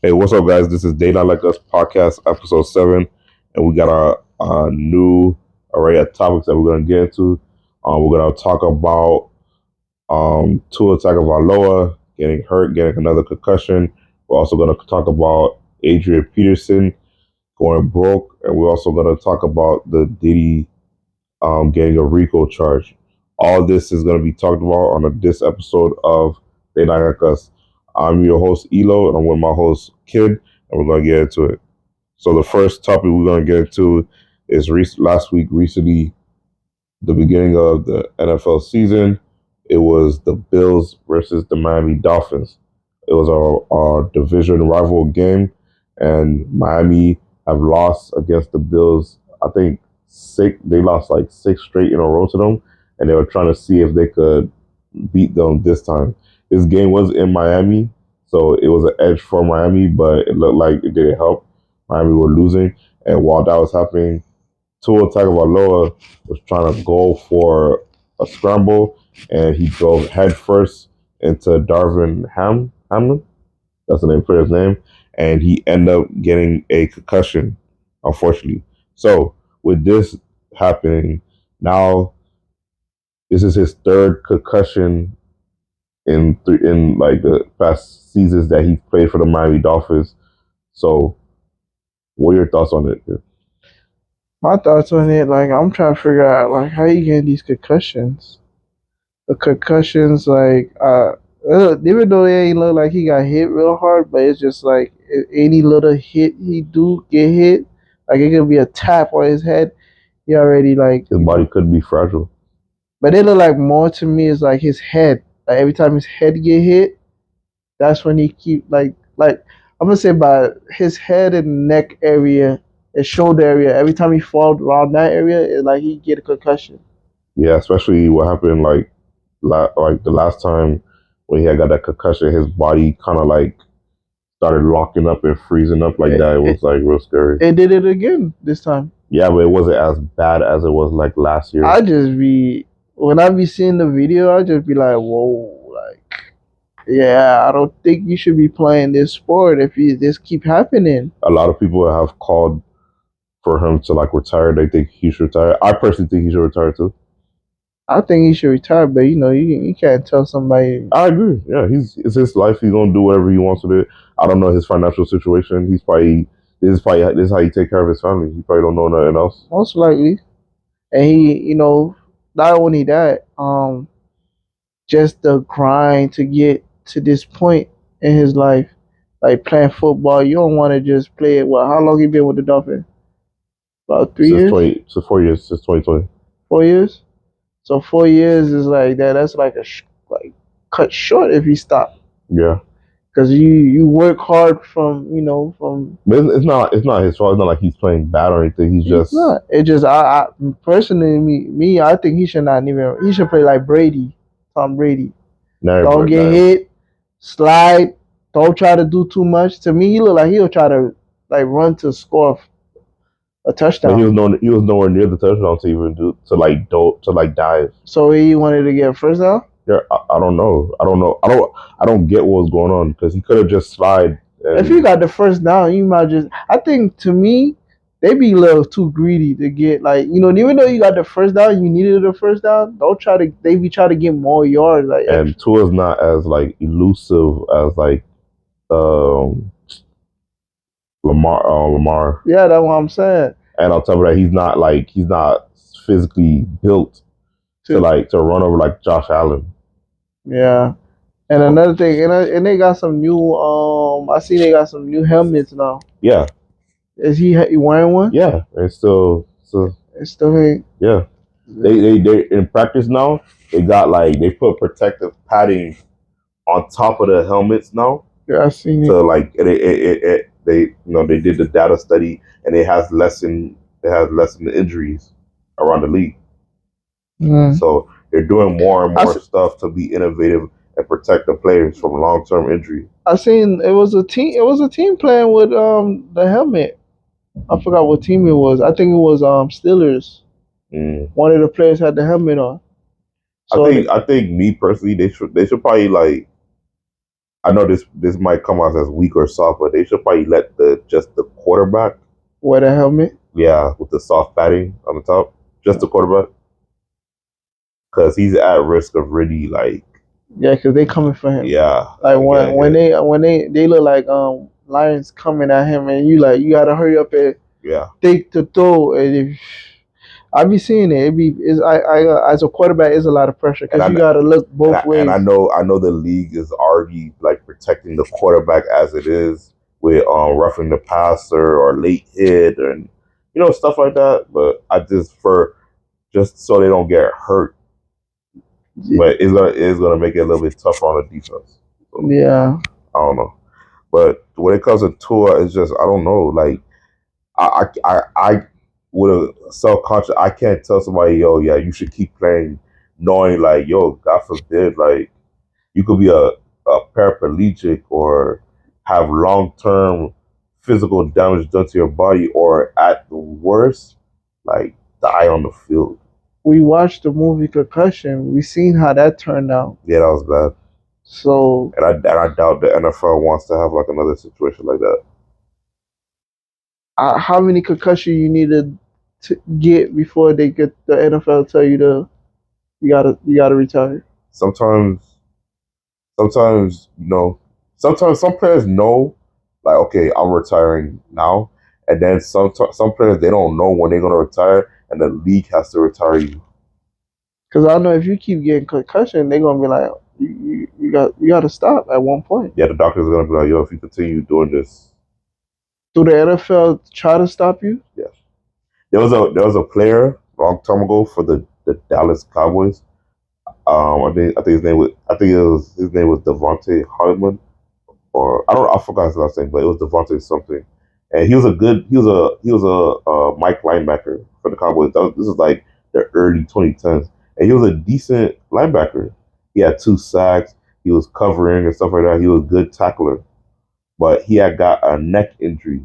Hey, what's up, guys? This is Day Not Like Us podcast, episode 7, and we got a new array of topics that we're going to get into. We're going to talk about Tua Tagovailoa getting hurt, getting another concussion. We're also going to talk about Adrian Peterson going broke, and we're also going to talk about the Diddy getting a RICO charge. All this is going to be talked about on this episode of They Not Like Us. I'm your host, Elo, and I'm with my host, Kid, and we're going to get into it. So the first topic we're going to get into is last week, recently, the beginning of the NFL season. It was the Bills versus the Miami Dolphins. It was our division rival game, and Miami have lost against the Bills. I think they lost like 6 straight in a row to them, and they were trying to see if they could beat them this time. This game was in Miami, so it was an edge for Miami, but it looked like it didn't help. Miami were losing, and while that was happening, Tua Tagovailoa was trying to go for a scramble, and he drove headfirst into Hamlin. That's the name for his name, and he ended up getting a concussion, unfortunately. So with this happening, now this is his third concussion in like the past seasons that he played for the Miami Dolphins. So, what are your thoughts on it? My thoughts on it, like I'm trying to figure out like how you get these concussions. The concussions, even though it ain't look like he got hit real hard, but it's just like any little hit he do get hit, like it could be a tap on his head. He already like His body could be fragile. But it look like more to me is like his head. Like every time his head get hit, that's when he keep like I'm gonna say by his head and neck area, his shoulder area. Every time he fall around that area, it's like he get a concussion. Yeah, especially what happened like the last time when he had got that concussion, his body kind of like started locking up and freezing up like that. It was like real scary. It did it again this time. Yeah, but it wasn't as bad as it was like last year. When I be seeing the video, I just be like, whoa, like, yeah, I don't think you should be playing this sport if this keep happening. A lot of people have called for him to like retire. They think he should retire. I personally think he should retire too. I think he should retire, but you can't tell somebody. I agree. Yeah, it's his life. He's gonna do whatever he wants with it. I don't know his financial situation. This is how he take care of his family. He probably don't know nothing else. Most likely, and he, not only that, just the grind to get to this point in his life, like playing football. You don't want to just play it. Well, how long you been with the Dolphins? About 3 years. So 4 years since 2020. 4 years. So 4 years is like that. That's like like cut short if you stop. Yeah. Because you work hard from. But it's not his fault. It's not like he's playing bad or anything. He's just not. It just I personally me I think he should not even. He should play like Brady, Tom Brady. Don't get hit, slide. Don't try to do too much. To me, he look like he'll try to like run to score a touchdown. But he was nowhere near the touchdown to even to dive. So he wanted to get a first down. Yeah, I don't know. I don't get what was going on because he could have just slide. If you got the first down, you might just. I think to me, they be a little too greedy to get even though you got the first down, you needed the first down. They be trying to get more yards. And Tua's not as like elusive as like Lamar. Yeah, that's what I'm saying. And on top of that, he's not physically built to run over like Josh Allen. Yeah. And another thing, and they got some new. I see they got some new helmets now. Yeah. Is he wearing one? Yeah, it's still. It's still. Yeah. They in practice now. They put protective padding on top of the helmets now. Yeah, I seen it. So like they did the data study and it has lessened the injuries around the league. So they're doing more and more stuff to be innovative and protect the players from long-term injury. I seen it was a team playing with the helmet. I forgot what team it was. I think it was Steelers. One of the players had the helmet on. So I think me personally, they should probably I know this might come out as weak or soft, but they should probably let just the quarterback. Wear the helmet. Yeah, with the soft padding on the top, just the quarterback, because he's at risk of really like. Yeah, because they coming for him. Yeah, like when they look like lions coming at him, and you gotta hurry up and think to throw. And if I be seeing it, as a quarterback, it's a lot of pressure because you gotta look both ways. And I know the league is already like protecting the quarterback as it is with roughing the passer or late hit and stuff like that. But I just so they don't get hurt. Yeah. But it's gonna make it a little bit tougher on the defense. So, yeah, I don't know. But when it comes to Tua, it's just I don't know. Like I with a self-conscious, I can't tell somebody, yo, yeah, you should keep playing, knowing like, yo, God forbid, like you could be a paraplegic or have long-term physical damage done to your body, or at the worst, like die on the field. We watched the movie Concussion. We seen how that turned out. Yeah, that was bad. So and I doubt the NFL wants to have like another situation like that. How many concussions you need to get before they get the NFL tell you you gotta retire? Sometimes sometimes some players know, like, okay, I'm retiring now, and then some players, they don't know when they're gonna retire, and the league has to retire you. Because I know if you keep getting concussion, they're gonna be like, you got to stop at one point. Yeah, the doctors are gonna be like, yo, if you continue doing this. Do the NFL try to stop you? Yes. There was a player a long time ago for the Dallas Cowboys. I think his name was Devontae Hartman, or I forgot his last name, but it was Devontae something. And he was a Mike linebacker for the Cowboys. This is like the early 2010s, and he was a decent linebacker. He had 2 sacks. He was covering and stuff like that. He was a good tackler, but he had got a neck injury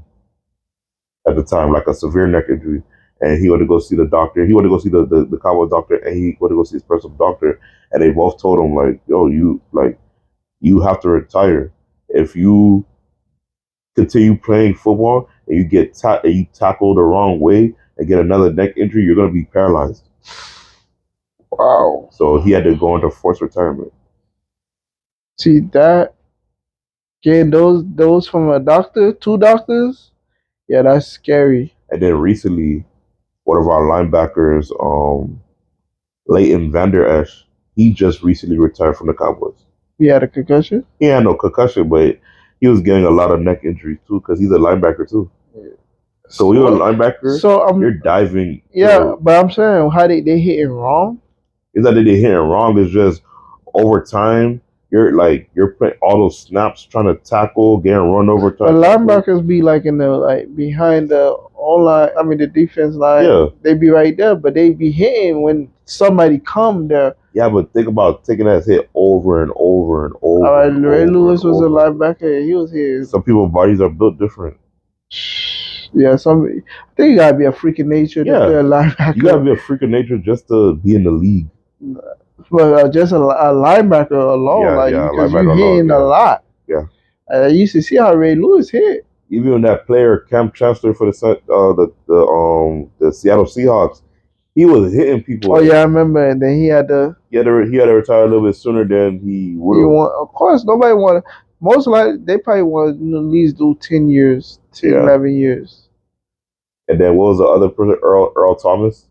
at the time, like a severe neck injury. And he went to go see the doctor. He went to go see the Cowboy doctor, and he went to go see his personal doctor. And they both told him, like, yo, you have to retire. If you continue playing football and you get you tackle the wrong way and get another neck injury, you're gonna be paralyzed. Wow. So he had to go into forced retirement. See that? Getting those from a doctor, 2 doctors? Yeah, that's scary. And then recently, one of our linebackers, Leighton Vander Esch, he just recently retired from the Cowboys. He had a concussion? He had no concussion, but he was getting a lot of neck injuries too, because he's a linebacker too. Yeah. So when you're a linebacker, you're diving. Yeah, but I'm saying, how they hitting wrong? It's not that they hitting wrong. It's just over time, you're playing all those snaps, trying to tackle, getting run over. The linebackers be like in the behind the line. I mean the defense line. Yeah. They be right there, but they be hitting when somebody come there. Yeah, but think about taking that hit over and over and over. All right, Ray Lewis was a linebacker. He was here. Some people's bodies are built different. Yeah, I think you gotta be a freak of nature to play a linebacker. You gotta be a freak of nature just to be in the league. But just a linebacker alone, because you're hitting a lot. Yeah. I used to see how Ray Lewis hit. Even that player, Cam Chancellor for the Seattle Seahawks, he was hitting people. Oh yeah, I remember. And then he had to retire a little bit sooner than he would have. Of course, nobody wanted. Most likely, they probably want to at least do 10 years, 11 years. And then what was the other person? Earl Thomas.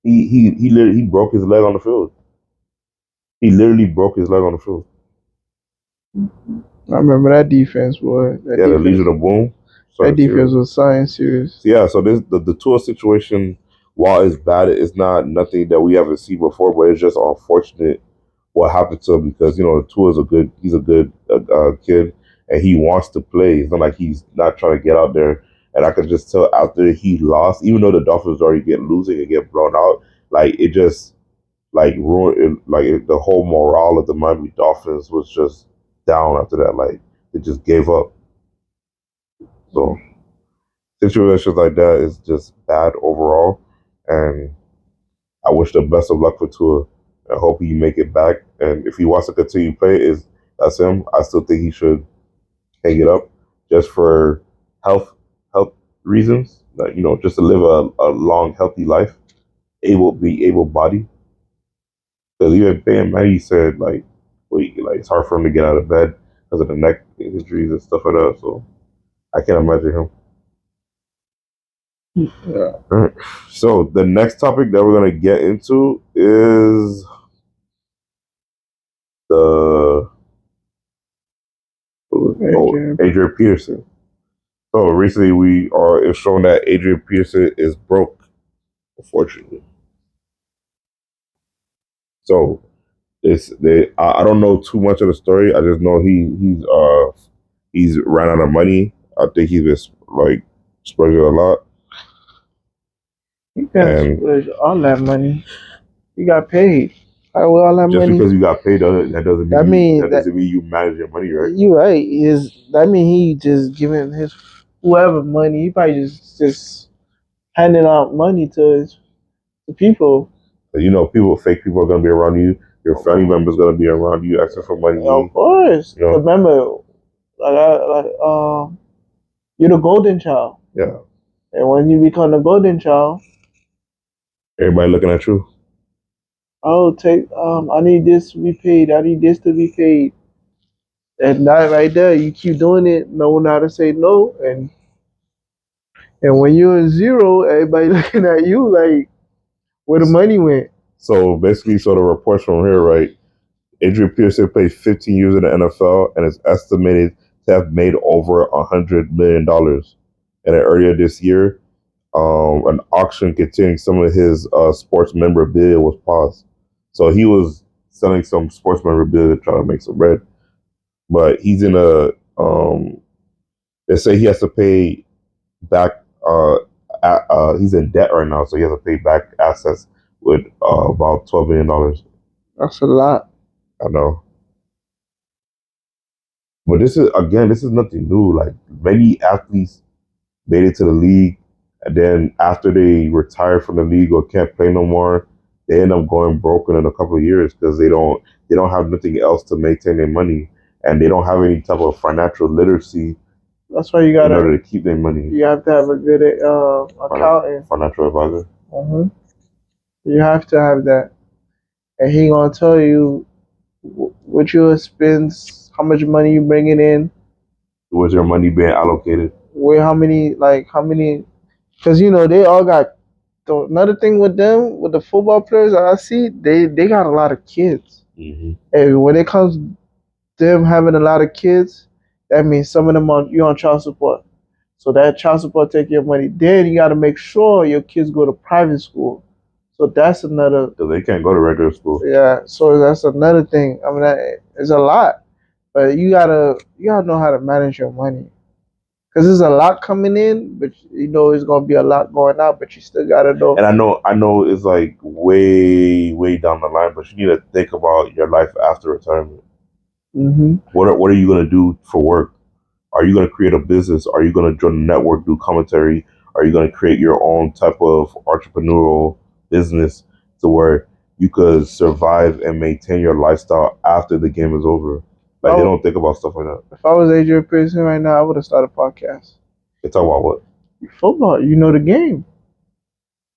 He broke his leg on the field. He literally broke his leg on the field. I remember that defense, boy. The Legion of Boom. That defense was serious. Yeah, so the Tua situation, while it's bad, it's not nothing that we haven't seen before, but it's just unfortunate what happened to him because Tua is a good kid and he wants to play. It's not like he's not trying to get out there. And I could just tell out there he lost, even though the Dolphins already get losing and get blown out. Like it just ruined the whole morale of the Miami Dolphins was just down after that. Like they just gave up. So situations like that is just bad overall. And I wish the best of luck for Tua. I hope he make it back. And if he wants to continue play, that's him. I still think he should hang it up just for health health reasons. Like, just to live a long, healthy life, be able bodied. Because even Bam Manny said like it's hard for him to get out of bed because of the neck injuries and stuff like that. So I can't imagine him. Yeah. All right. So the next topic that we're gonna get into is the Adrian Peterson. So recently it's shown that Adrian Peterson is broke, unfortunately. So I don't know too much of the story. I just know he's ran out of money. I think he's been like spending a lot. You can't splurge all that money. You got paid. How will all that Just money? because you got paid, that doesn't mean you manage your money, right? You right. That mean he just giving his whoever money. He probably just handing out money to people. Fake people are gonna be around you. Your family members gonna be around you asking for money. Of course. Remember, you're the golden child. Yeah. And when you become the golden child, everybody looking at you. Oh, I need this to be paid. I need this to be paid. And that right there, you keep doing it, no one know how to say no. And when you're in zero, everybody looking at you like, where the money went. So basically, the reports from here, right? Adrian Peterson played 15 years in the NFL and is estimated to have made over $100 million. And then earlier this year, an auction containing some of his sports memorabilia was paused. So he was selling some sports memorabilia to try to make some bread. But he's in they say he has to pay back, he's in debt right now, so he has to pay back assets with about $12 million. That's a lot. I know. But this is nothing new. Like, many athletes made it to the league, and then after they retire from the league or can't play no more, they end up going broken in a couple of years because they don't have nothing else to maintain their money, and they don't have any type of financial literacy. That's why you got in order to keep their money. You have to have a good accountant, financial advisor. You have to have that, and he gonna tell you what you spend, how much money you bringing in, where's your money being allocated, how many, because they all got. Another thing with them, with the football players I see, they got a lot of kids, and when it comes to them having a lot of kids, that means some of them you're on child support. So that child support take your money. Then you got to make sure your kids go to private school. So that's another. So they can't go to regular school. Yeah. So that's another thing. I mean, it's a lot, but you gotta know how to manage your money, because there's a lot coming in, but it's gonna be a lot going out. But you still gotta know. And I know it's like way down the line, but you need to think about your life after retirement. What are you gonna do for work? Are you gonna create a business? Are you gonna join a network, do commentary? Are you gonna create your own type of entrepreneurial business to where you could survive and maintain your lifestyle after the game is over? Like, they don't think about stuff like that. If I was Adrian Peterson right now, I would have started a podcast. They talk about what? Football. You know the game.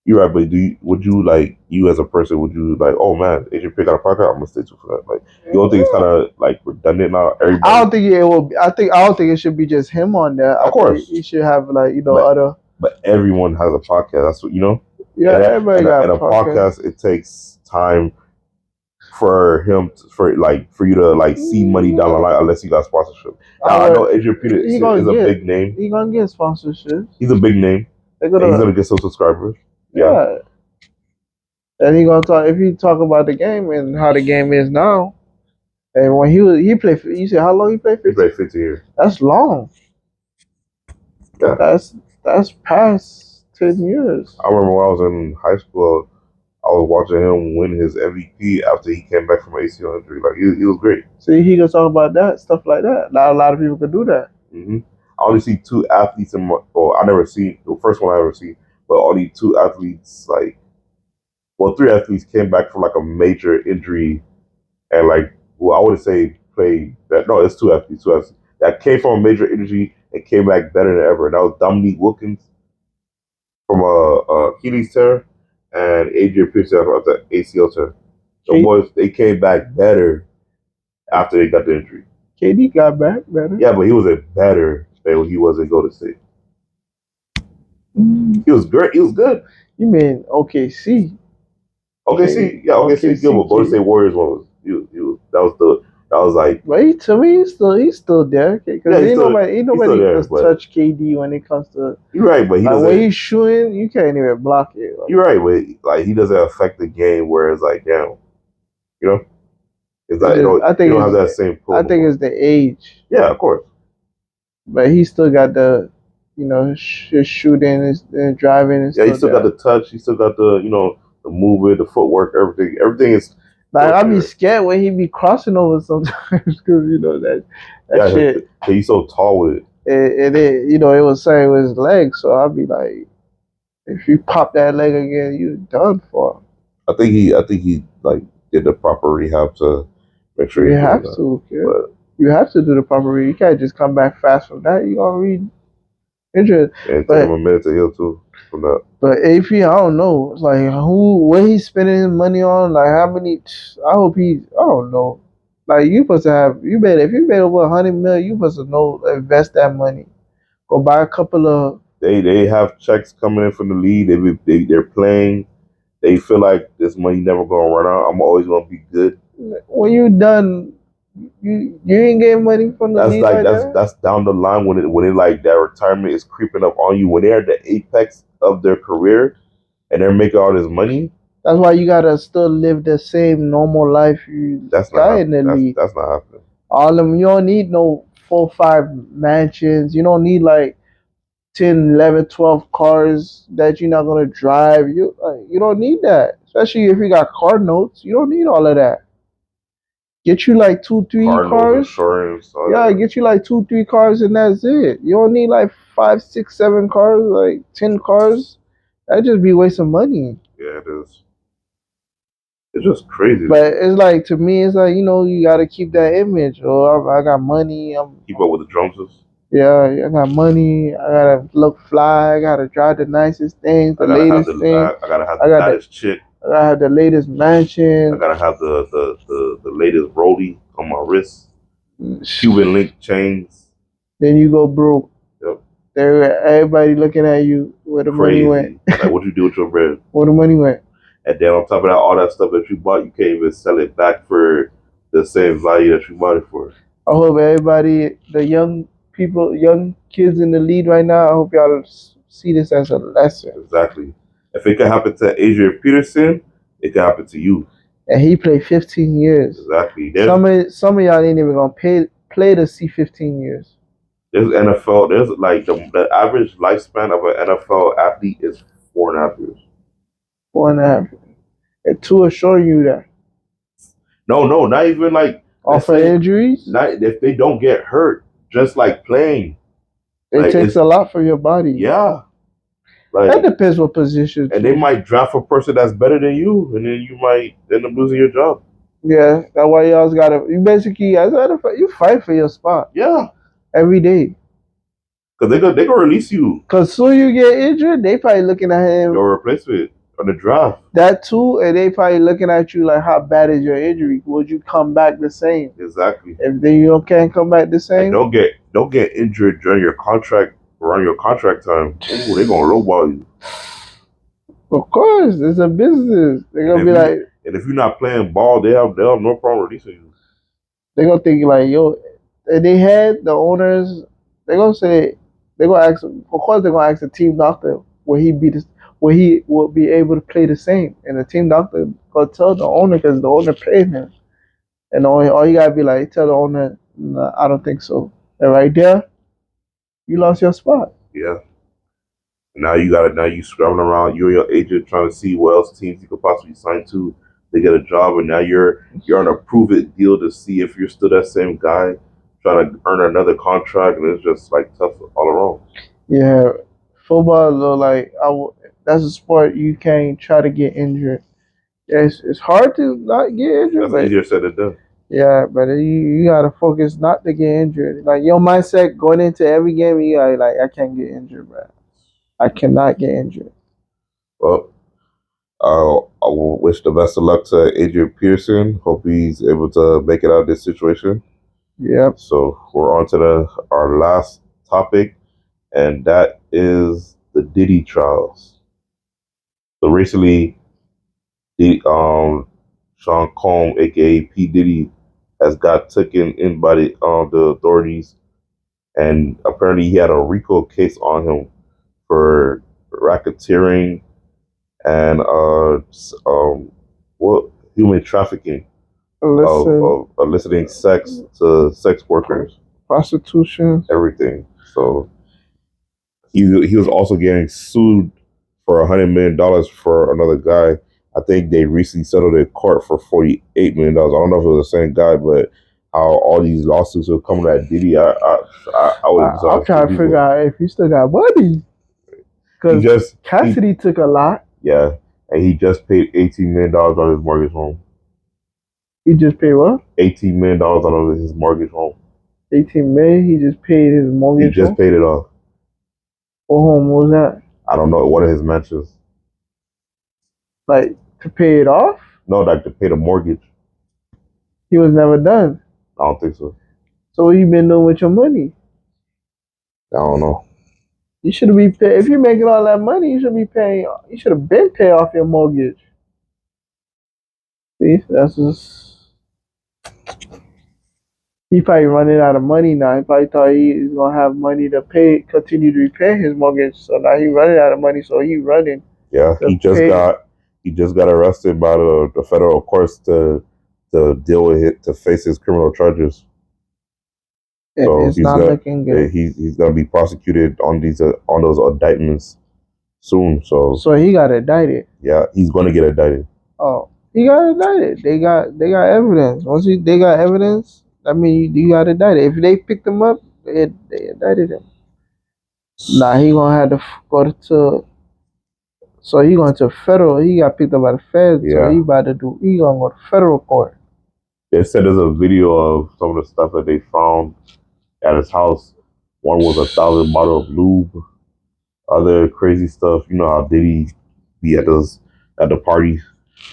You're right, but you as a person, would you like, oh man, Adrian Peterson got a podcast, I'm gonna stay tuned for that? Like, you don't think it's kind of like redundant now? Everybody? I don't think it will. I don't think it should be just him on there. Of course, you should have other. But . Has a podcast. That's what you know. Yeah, everybody got a podcast. It takes time for him for you to see money down the line unless you got sponsorship. Now, I know Adrian Peterson is a big name. He's gonna get sponsorship. He's a big name. He's gonna get some subscribers. Yeah. And he gonna talk, if he talk about the game and how the game is now. And when he played, you said how long he played? 15? He played 15 years. That's long. Yeah. That's past 10 years. I remember when I was in high school, I was watching him win his MVP after he came back from ACL injury. Like, he was great. See, he can talk about that, stuff like that. Not a lot of people can do that. I only see two athletes the first one I ever seen, but only two athletes, three athletes came back from a major injury, and I wouldn't say played that. No, it's two athletes. Two athletes that came from a major injury and came back better than ever. And that was Dominique Wilkins from a Achilles tear and Adrian Peterson from the ACL tear. The boys they came back better after they got the injury. KD got back better. Yeah, but he was a better than when he was in Golden State. He was great. He was good. You mean OKC? OKC, yeah, OKC good, but Golden State Warriors one was that was like. But to me, he's still there because ain't nobody can touch KD when it comes to. You're right, but when he's shooting, you can't even block it. You're right, but like he doesn't affect the game where it's like damn, you know. It's like I think you don't have that same pull. I think it's the age. Yeah, of course. But he still got the, his shooting, his driving. Yeah, he still got the touch. He still got the, the movement, the footwork, everything. Everything is. Like I be scared when he be crossing over sometimes because that shit. He's so tall with it. It was saying with his legs, so I'd be like, if you pop that leg again, you done for. I think he like did the proper rehab to make sure. You have to. You have to do the proper rehab. You can't just come back fast from that. You already injured. And it took him a minute to heal too from that. But AP, I don't know. Like what he's spending his money on. Like how many? I don't know. Like you supposed to have. If you made over $100 million, you supposed to know invest that money. Go buy a couple of. They have checks coming in from the league. They're playing. They feel like this money never gonna run out. I'm always gonna be good. When you done. You ain't getting money from the league. That's down the line when it like that retirement is creeping up on you when they're at the apex of their career and they're making all this money. That's why you gotta still live the same normal life you got in the league. That's not happening. All them you don't need no 4 or 5 mansions. You don't need like 10, 11, 12 cars that you're not gonna drive. You don't need that. Especially if you got car notes. You don't need all of that. Get you like 2, 3 cars. Insurance, get you like 2, 3 cars and that's it. You don't need like 5, 6, 7 cars, like 10 cars. That'd just be wasting money. Yeah, it is. It's just crazy. But it's like to me, it's like you gotta keep that image. Oh, I got money. Keep up with the Joneses. Yeah, I got money. I gotta look fly. I gotta drive the nicest things, the latest things. I gotta have the latest chick. I gotta have the latest mansion. I gotta have the latest rollie on my wrist. Cuban link chains. Then you go broke. Yep. Everybody looking at you where the money went. Like what you do with your bread? Where the money went. And then on top of that, all that stuff that you bought, you can't even sell it back for the same value that you bought it for. I hope everybody, the young kids in the lead right now, I hope y'all see this as a lesson. Exactly. If it can happen to Adrian Peterson, it can happen to you. And he played 15 years. Exactly. Some of y'all ain't even gonna play to see 15 years. There's NFL. There's like the average lifespan of an NFL athlete is 4.5 years. 4.5. And Tua showing you that. No, not even like off of injuries. Not if they don't get hurt, just like playing. It takes a lot for your body. Yeah. That depends what position. And they might draft a person that's better than you, and then you might end up losing your job. Yeah, that's why you always gotta. You basically, as you fight for your spot. Yeah. Every day. Cause they gonna release you. Cause soon you get injured, they probably looking at him. Your replacement on the draft. That too, and they probably looking at you like, how bad is your injury? Would you come back the same? Exactly. If then you can't come back the same, and don't get injured during your contract. Around your contract time, ooh, they gonna lowball you. Of course, it's a business. They're gonna be like, and if you're not playing ball, they have no problem releasing you. They're gonna think like, yo, they had the owners. They're gonna say, they're gonna ask. Of course, they're gonna ask the team doctor will he will be able to play the same, and the team doctor gonna tell the owner because the owner paid him, and all you gotta be like, tell the owner, nah, I don't think so. And right there. You lost your spot. Yeah. Now you scrambling around. You and your agent trying to see what else teams you could possibly sign to get a job, and now you're on a prove it deal to see if you're still that same guy trying to earn another contract, and it's just like tough all around. Yeah, football though, that's a sport you can't try to get injured. It's hard to not get injured. That's easier said than done. Yeah, but you gotta focus not to get injured. Like your mindset going into every game, you gotta like, I can't get injured, bro. I cannot get injured. Well, I will wish the best of luck to Adrian Peterson. Hope he's able to make it out of this situation. Yep. So we're on to our last topic, and that is the Diddy trials. So recently, Sean Combs, aka P Diddy, has got taken in by the authorities, and apparently he had a RICO case on him for racketeering and what human trafficking of eliciting sex to sex workers, prostitution, everything. So he was also getting sued for $100 million for another guy. I think they recently settled in court for $48 million. I don't know if it was the same guy, but how all these lawsuits are coming at Diddy, I'm trying to figure out if he still got money. Because Cassidy took a lot. Yeah, and he just paid $18 million on his mortgage home. He just paid what? $18 million on his mortgage home. 18 million. He just paid his mortgage. He just paid it off. What home was that? I don't know. One of his mansions. Like to pay it off? No, like to pay the mortgage. He was never done. I don't think so. So what you been doing with your money? I don't know. You should be pay. If you're making all that money, you should be paying. You should have been paying off your mortgage. See, that's just. He probably running out of money now. He probably thought he's gonna have money to pay, continue to repay his mortgage. So now he's running out of money. So he's running. Yeah, he just got arrested by the federal courts to deal with it, to face his criminal charges. So it's not looking good. He's gonna be prosecuted on those indictments soon. So he got indicted. Yeah, he's gonna get indicted. Oh, he got indicted. They got evidence. Once they got evidence, I mean, you got indicted. If they picked him up, they indicted him. Nah, he gonna have to go to. So he going to federal. He got picked up by the feds. Yeah. So he gonna go to federal court. They said there's a video of some of the stuff that they found at his house. One was 1,000 bottles of lube. Other crazy stuff. You know how Diddy be at the parties.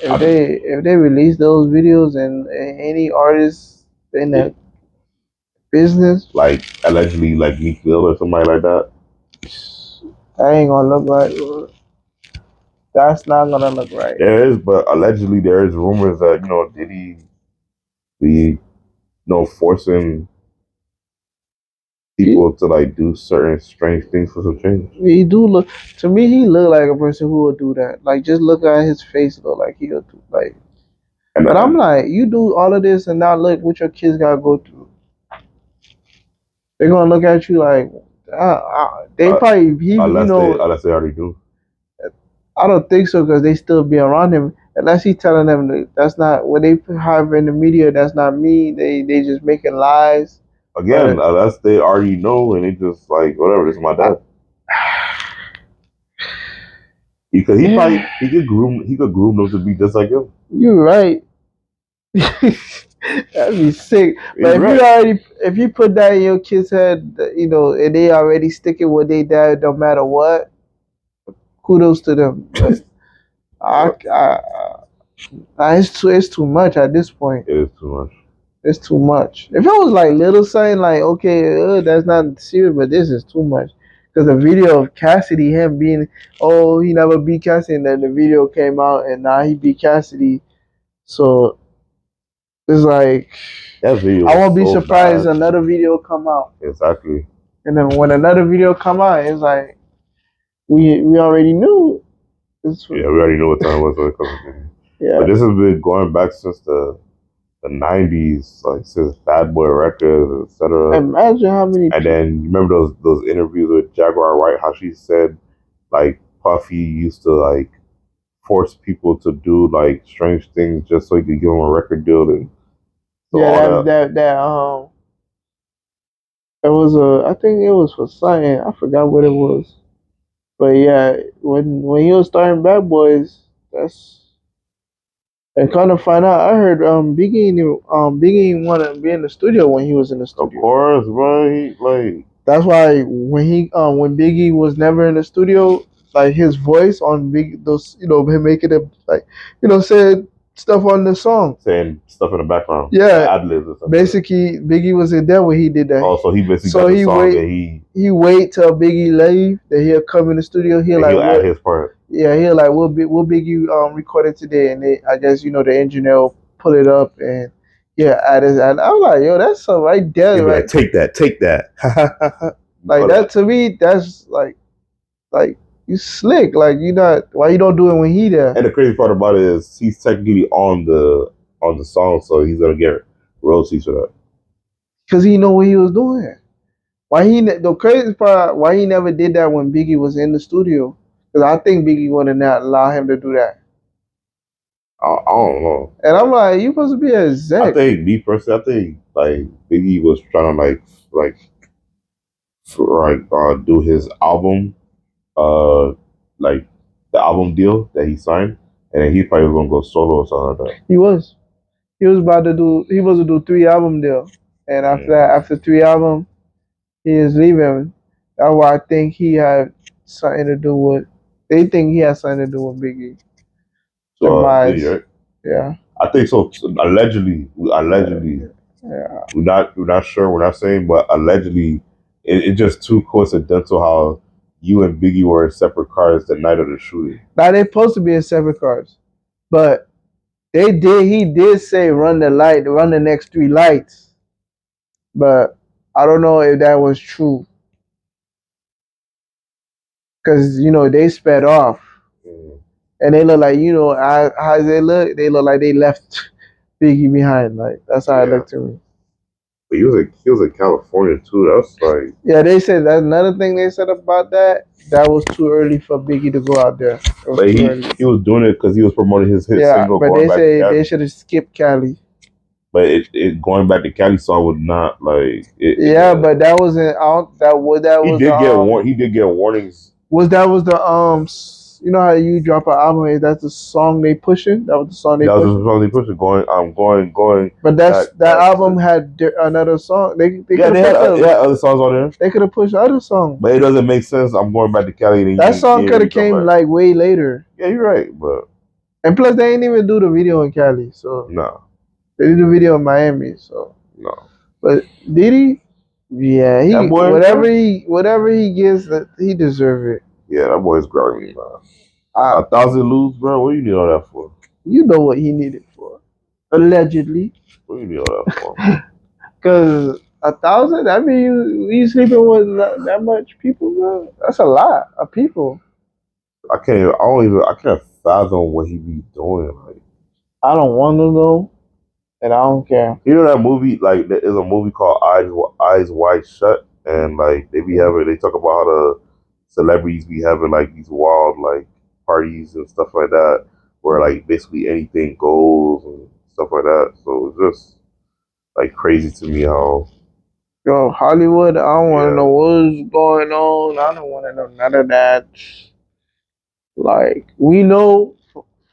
If they release those videos and any artists in that business, like allegedly like Meek Mill or somebody like that, ain't gonna look right. That's not gonna look right. There is, but allegedly there is rumors that Diddy be forcing people to like do certain strange things for some change. He do look, to me, he look like a person who would do that. Like, just look at his face, look like he would do like. But I'm like, you do all of this and now look what your kids gotta go through. They're gonna look at you like, they probably unless they already do. I don't think so, because they still be around him. Unless he's telling them that's not what they have in the media. That's not me. They just making lies. Again, unless they already know and they just like, whatever, this is my dad. Because he could groom them to be just like him. You're right. That'd be sick. But if you put that in your kid's head, and they already sticking with their dad no matter what, kudos to them. But it's too much at this point. It is too much. It's too much. If it was like little something like, okay, that's not serious, but this is too much. Because the video of Cassidy, him being, he never beat Cassidy, and then the video came out, and now he beat Cassidy. So it's like, I won't be surprised another video come out. Exactly. And then when another video come out, it's like, we already knew. We already know what time it was. Yeah. But this has been going back since the 90s, like since Bad Boy Records, etc. Imagine how many. And then remember those interviews with Jaguar Wright, how she said like Puffy used to like force people to do like strange things just so he could give them a record deal. And so it was I think it was for something. I forgot what it was. But yeah, when he was starting Bad Boys, And kind of find out, I heard Biggie didn't want to be in the studio when he was in the Of studio. course, bro. He like That's why when Biggie was never in the studio, like his voice on Big those him making it like said stuff on the song. saying stuff in the background. Yeah, Ad libs or something. basically Biggie was in there when he did that. Oh, so he basically So got the he song wait- and He wait till Biggie leave, then he'll come in the studio. He'll like he'll add his part. yeah, he'll like we'll Biggie record it today, and I guess the engineer will pull it up and yeah add it. And I'm like, yo, that's so right there, He'll be right? like, take that. Like that to me, that's like you slick. Like you not why you don't do it when he there? And the crazy part about it is he's technically on the song, so he's gonna get royalties for that. Because he know what he was doing. The crazy part why he never did that when Biggie was in the studio? Because I think Biggie would not allow him to do that. I don't know. And I'm like, you supposed to be a exec. I think me personally, I think like Biggie was trying to do his album, like the album deal that he signed, and then he probably was gonna go solo or something like that. He was about to do. He was to do 3 album deal, and after that, after 3 album, he is leaving. That's why I think he had something to do with. They think he has something to do with Biggie. So right? Yeah. I think so. Allegedly. Yeah. We're not sure. We're not saying, but allegedly, it's just too coincidental how you and Biggie were in separate cars the night of the shooting. Now they're supposed to be in separate cars, but he did say run the next 3 lights, but I don't know if that was true because they sped off. And they look like how they look. They look like they left Biggie behind. Like that's how it looked to me. But he was in California too. That's like yeah. They said that's another thing they said about that. That was too early for Biggie to go out there. But he was doing it because he was promoting his hit single. But they say they should have skipped Cali. But it going back to Cali song would not like. But that wasn't out. He did get warnings. Was the you know how you drop an album? That's the song they pushing. That was the song they pushing. That was the song they pushing. Going. But that album had another song. They had other songs on there. They could have pushed other songs. But it doesn't make sense. I'm going back to Cali. That song could have came like way later. Yeah, you're right. But and plus they ain't even do the video in Cali. So no, they did the video in Miami. So no. But Diddy, yeah, whatever he gets, he deserve it. Yeah, that boy's growing, man. 1,000 lose, bro. What do you need all that for? You know what he needed for. Allegedly. What do you need all that for? Because 1,000, I mean, you sleeping with that much people, bro? That's a lot of people. I can't fathom what he be doing. Like, I don't want to know, and I don't care. You know that movie? Like, there is a movie called Eyes Wide Shut, and like they talk about how the celebrities be having like these wild like parties and stuff like that, where like basically anything goes and stuff like that. So it's just like crazy to me how. Yo, Hollywood, I don't want to know what's going on. I don't want to know none of that. Like, we know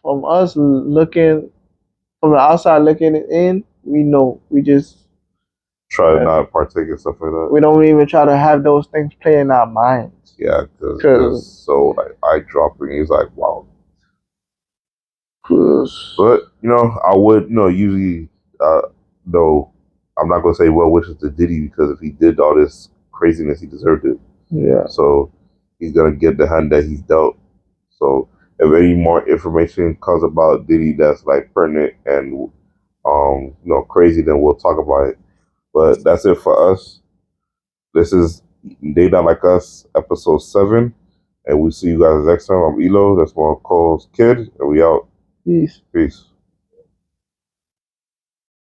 from us looking, from the outside looking in, we know. We just try to not partake in stuff like that. We don't even try to have those things play in our minds. Yeah, because it's so like eye dropping. It's like, wow. But I would usually though I'm not gonna say well wishes to Diddy, because if he did all this craziness, he deserved it. Yeah. So he's gonna get the hand that he's dealt. So if any more information comes about Diddy that's like pertinent and crazy, then we'll talk about it. But that's it for us. This is They Not Like Us, episode 7. And we'll see you guys next time. I'm Elo. That's my co-host Kid. And we out. Peace.